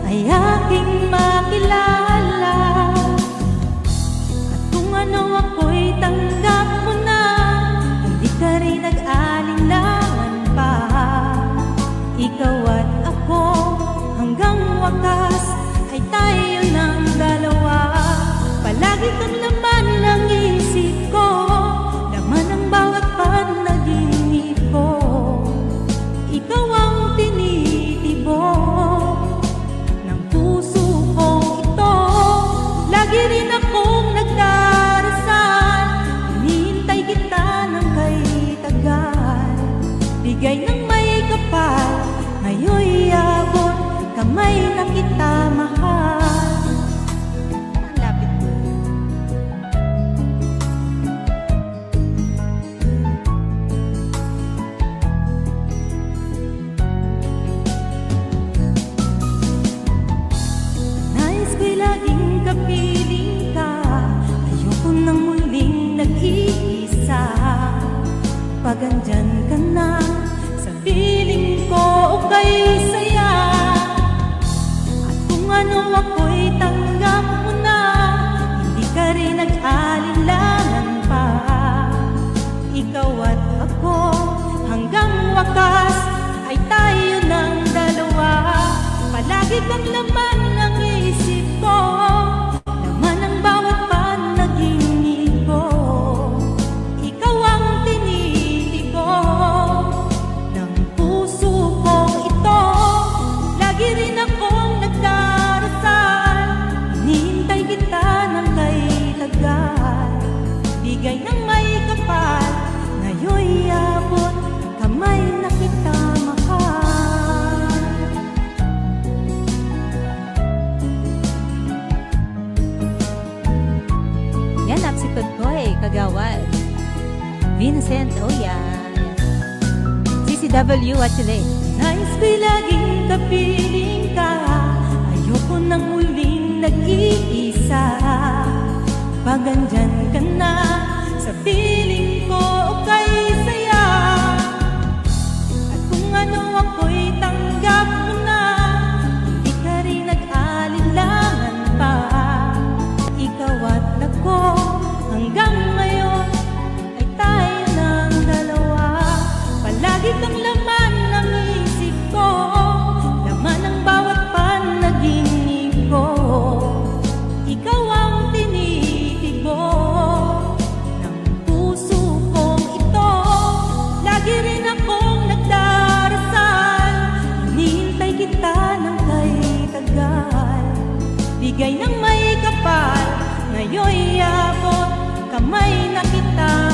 ay aking makilala. At kung ano ako'y tanggap mo na, hindi ka rin nag-alinlangan pa. Ikaw at ako hanggang wakas ay tayo ng dalawa. Palagi kang laman ng isip ko, laman ng bawat panaginip ko. Ikaw ang tinitibok ng puso kong ito. Lagi rin akong nagdarasal, hinihintay kita ng kay tagal. Bigay ng may kapal, ngayon'y abot, kamay na kita mahal. Ang lapit mo. Nais ko'y laging kapiling ka, ayoko nang muling nag-iisa. Pag andyan ka na sa piling ko, okay saya. At kung ano ako'y tanggap mo na, hindi ka rin nag-alinlangan pa. Ikaw at ako hanggang wakas ay tayo ng dalawa. Palagi kang laman ng isip ko, laman ng bawat panaginip ko. Ikaw ang tinitibok ng puso kong ito. Lagi rin akong nagdarasal, hinihintay kita ng kay tagal. Bigay ng may kapal, ngayon'y abot, kamay na kita mahal. Yan, napsipod ko kagawad Vincent, oh yeah. CCW at Chile. Nais ko'y laging kapiling ka, ayoko nang muling nag-iisa. Pag andyan ka na sa piling ko, okay saya. At kung ano ako'y tanggap mo na, hindi ka rin nag-alinlangan pa. Ikaw at ako hanggang ngayon ay tayo ng dalawa. Palagi kang laman ng isip ko, laman ng bawat panaginip ko. Ikaw ang tinitibok ng puso kong ito. Lagi rin akong nagdarasal, hinihintay kita ng kay tagal. Bigay ng may kapal, ngayon'y abot, kamay na kita